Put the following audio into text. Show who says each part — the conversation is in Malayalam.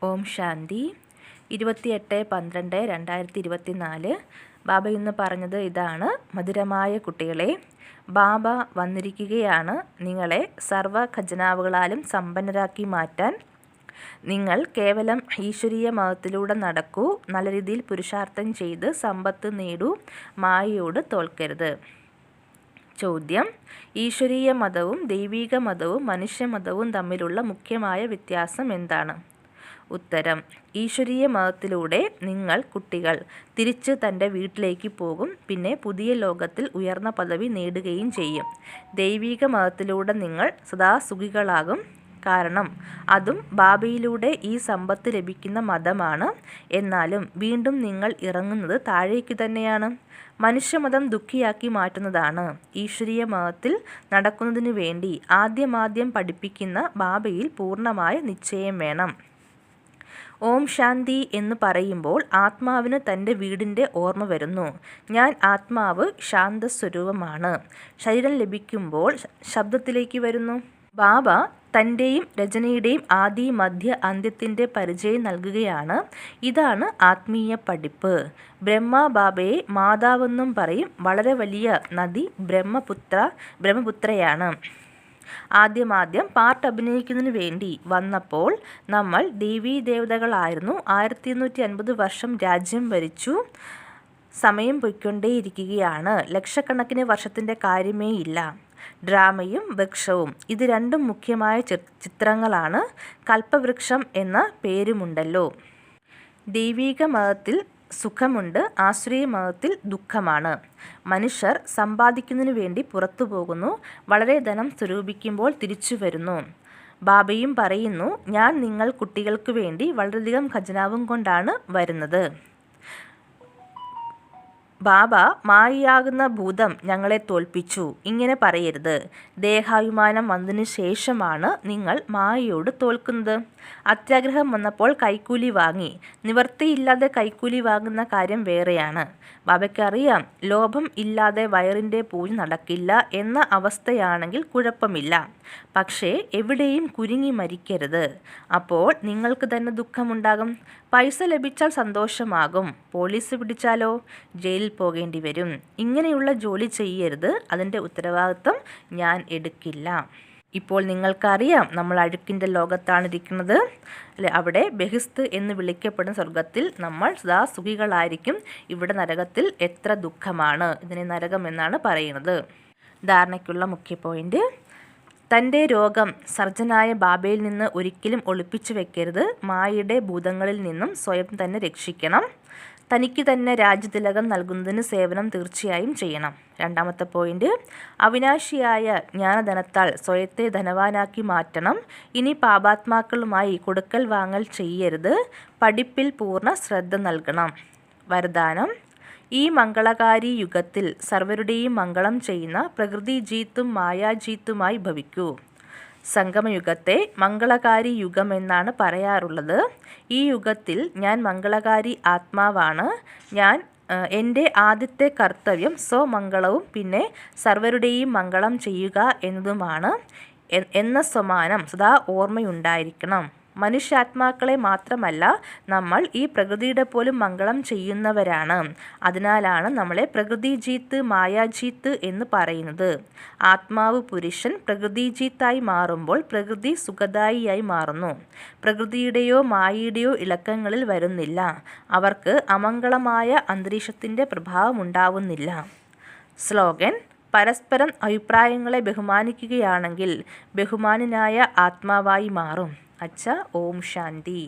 Speaker 1: ഓം ശാന്തി. 28/12/2024 ബാബ ഇന്ന് പറഞ്ഞത് ഇതാണ്: മധുരമായ കുട്ടികളെ, ബാബ വന്നിരിക്കുകയാണ് നിങ്ങളെ സർവ്വ ഖജനാവുകളാലും സമ്പന്നരാക്കി മാറ്റാൻ. നിങ്ങൾ കേവലം ഈശ്വരീയ മതത്തിലൂടെ നടക്കൂ, നല്ല രീതിയിൽ പുരുഷാർത്ഥം ചെയ്ത് സമ്പത്ത് നേടൂ, മായയോട് തോൽക്കരുത്. ചോദ്യം: ഈശ്വരീയ മതവും ദൈവിക മതവും മനുഷ്യമതവും തമ്മിലുള്ള മുഖ്യമായ വ്യത്യാസം എന്താണ്? ഉത്തരം: ഈശ്വരീയ മതത്തിലൂടെ നിങ്ങൾ കുട്ടികൾ തിരിച്ച് തൻ്റെ വീട്ടിലേക്ക് പോകും, പിന്നെ പുതിയ ലോകത്തിൽ ഉയർന്ന പദവി നേടുകയും ചെയ്യും. ദൈവിക മതത്തിലൂടെ നിങ്ങൾ സദാ സുഖികളാകും, കാരണം അതും ബാബയിലൂടെ ഈ സമ്പത്ത് ലഭിക്കുന്ന മതമാണ്. എന്നാലും വീണ്ടും നിങ്ങൾ ഇറങ്ങുന്നത് താഴേക്ക് തന്നെയാണ്. മനുഷ്യമതം ദുഃഖിയാക്കി മാറ്റുന്നതാണ്. ഈശ്വരീയ മതത്തിൽ നടക്കുന്നതിനു വേണ്ടി ആദ്യം പഠിപ്പിക്കുന്ന ബാബയിൽ പൂർണ്ണമായ നിശ്ചയം വേണം. ഓം ശാന്തി എന്ന് പറയുമ്പോൾ ആത്മാവിന് തൻ്റെ വീടിൻ്റെ ഓർമ്മ വരുന്നു. ഞാൻ ആത്മാവ് ശാന്തസ്വരൂപമാണ്. ശരീരം ലഭിക്കുമ്പോൾ ശബ്ദത്തിലേക്ക് വരുന്നു. ബാബ തൻ്റെയും രചനയുടെയും ആദി മധ്യ അന്ത്യത്തിൻ്റെ പരിചയം നൽകുകയാണ്. ഇതാണ് ആത്മീയ പഠിപ്പ്. ബ്രഹ്മ ബാബയെ മാതാവെന്നും പറയും. വളരെ വലിയ നദി ബ്രഹ്മപുത്രയാണ്. ആദ്യം പാർട്ട് അഭിനയിക്കുന്നതിന് വേണ്ടി വന്നപ്പോൾ നമ്മൾ ദേവീദേവതകളായിരുന്നു. 1150 വർഷം രാജ്യം ഭരിച്ചു. സമയം പൊയ്ക്കൊണ്ടേയിരിക്കുകയാണ്. ലക്ഷക്കണക്കിന് വർഷത്തിൻ്റെ കാര്യമേ ഇല്ല. ഡ്രാമയും വൃക്ഷവും ഇത് രണ്ടും മുഖ്യമായ ചിത്രങ്ങളാണ്. കൽപ്പവൃക്ഷം എന്ന പേരുമുണ്ടല്ലോ. ദൈവിക മതത്തിൽ സുഖമുണ്ട്, ആസുരീയ മതത്തിൽ ദുഃഖമാണ്. മനുഷ്യർ സമ്പാദിക്കുന്നതിനു വേണ്ടി പുറത്തു പോകുന്നു, വളരെ ധനം സ്വരൂപിക്കുമ്പോൾ തിരിച്ചു വരുന്നു. ബാബയും പറയുന്നു, ഞാൻ നിങ്ങൾ കുട്ടികൾക്ക് വേണ്ടി വളരെയധികം ഖജനാവും കൊണ്ടാണ് വരുന്നത്. ബാബ മായയാകുന്ന ഭൂതം ഞങ്ങളെ തോൽപ്പിച്ചു, ഇങ്ങനെ പറയരുത്. ദേഹാഭിമാനം വന്നതിന് ശേഷമാണ് നിങ്ങൾ മായയോട് തോൽക്കുന്നത്. അത്യാഗ്രഹം വന്നപ്പോൾ കൈക്കൂലി വാങ്ങി. നിവൃത്തിയില്ലാതെ കൈക്കൂലി വാങ്ങുന്ന കാര്യം വേറെയാണ്. ബാബയ്ക്കറിയാം, ലോഭം ഇല്ലാതെ വയറിൻ്റെ പൂജ നടക്കില്ല എന്ന അവസ്ഥയാണെങ്കിൽ കുഴപ്പമില്ല. പക്ഷേ എവിടെയും കുരുങ്ങി മരിക്കരുത്. അപ്പോൾ നിങ്ങൾക്ക് തന്നെ ദുഃഖമുണ്ടാകും. പൈസ ലഭിച്ചാൽ സന്തോഷമാകും, പോലീസ് പിടിച്ചാലോ ജയിലിൽ പോകേണ്ടി വരും. ഇങ്ങനെയുള്ള ജോലി ചെയ്യരുത്. അതിൻ്റെ ഉത്തരവാദിത്വം ഞാൻ എടുക്കില്ല. ഇപ്പോൾ നിങ്ങൾക്കറിയാം, നമ്മൾ അഴുക്കിൻ്റെ ലോകത്താണ് ഇരിക്കുന്നത് അല്ലെ. അവിടെ ബഹിസ്ത് എന്ന് വിളിക്കപ്പെടുന്ന സ്വർഗത്തിൽ നമ്മൾ സദാ സുഖികളായിരിക്കും. ഇവിടെ നരകത്തിൽ എത്ര ദുഃഖമാണ്. ഇതിനെ നരകം എന്നാണ് പറയുന്നത്. ധാരണയ്ക്കുള്ള മുഖ്യ പോയിന്റ്: തൻ്റെ രോഗം സർജനായ ബാബയിൽ നിന്ന് ഒരിക്കലും ഒളിപ്പിച്ചു വെക്കരുത്. മായയുടെ ഭൂതങ്ങളിൽ നിന്നും സ്വയം തന്നെ രക്ഷിക്കണം. തനിക്ക് തന്നെ രാജ്യതിലകം നൽകുന്നതിന് സേവനം തീർച്ചയായും ചെയ്യണം. രണ്ടാമത്തെ പോയിന്റ്: അവിനാശിയായ ജ്ഞാനധനത്താൽ സ്വയത്തെ ധനവാനാക്കി മാറ്റണം. ഇനി പാപാത്മാക്കളുമായി കൊടുക്കൽ വാങ്ങൽ ചെയ്യരുത്. പഠിപ്പിൽ പൂർണ്ണ ശ്രദ്ധ നൽകണം. വരദാനം: ഈ മംഗളകാരി യുഗത്തിൽ സർവരുടെയും മംഗളം ചെയ്യുന്ന പ്രകൃതി ജീത്തും മായാജീത്തുമായി ഭവിക്കൂ. സംഗമയുഗത്തെ മംഗളകാരി യുഗമെന്നാണ് പറയാറുള്ളത്. ഈ യുഗത്തിൽ ഞാൻ മംഗളകാരി ആത്മാവാണ്. എൻ്റെ ആദ്യത്തെ കർത്തവ്യം സ്വമംഗളവും പിന്നെ സർവരുടെയും മംഗളം ചെയ്യുക എന്നതുമാണ്. എന്ന സമാനം സദാ ഓർമ്മയുണ്ടായിരിക്കണം. മനുഷ്യാത്മാക്കളെ മാത്രമല്ല, നമ്മൾ ഈ പ്രകൃതിയുടെ പോലും മംഗളം ചെയ്യുന്നവരാണ്. അതിനാലാണ് നമ്മളെ പ്രകൃതിജീത്ത് മായാജീത്ത് എന്ന് പറയുന്നത്. ആത്മാവ് പുരുഷൻ പ്രകൃതിജീത്തായി മാറുമ്പോൾ പ്രകൃതി സുഖദായിയായി മാറുന്നു. പ്രകൃതിയുടെയോ മായയുടെയോ ഇളക്കങ്ങളിൽ വരുന്നില്ല. അവർക്ക് അമംഗളമായ അന്തരീക്ഷത്തിൻ്റെ പ്രഭാവം ഉണ്ടാവുന്നില്ല. സ്ലോഗൻ: പരസ്പരം അഭിപ്രായങ്ങളെ ബഹുമാനിക്കുകയാണെങ്കിൽ ബഹുമാന്യനായ ആത്മാവായി മാറും. അച്ഛ. ഓം ശാന്തി.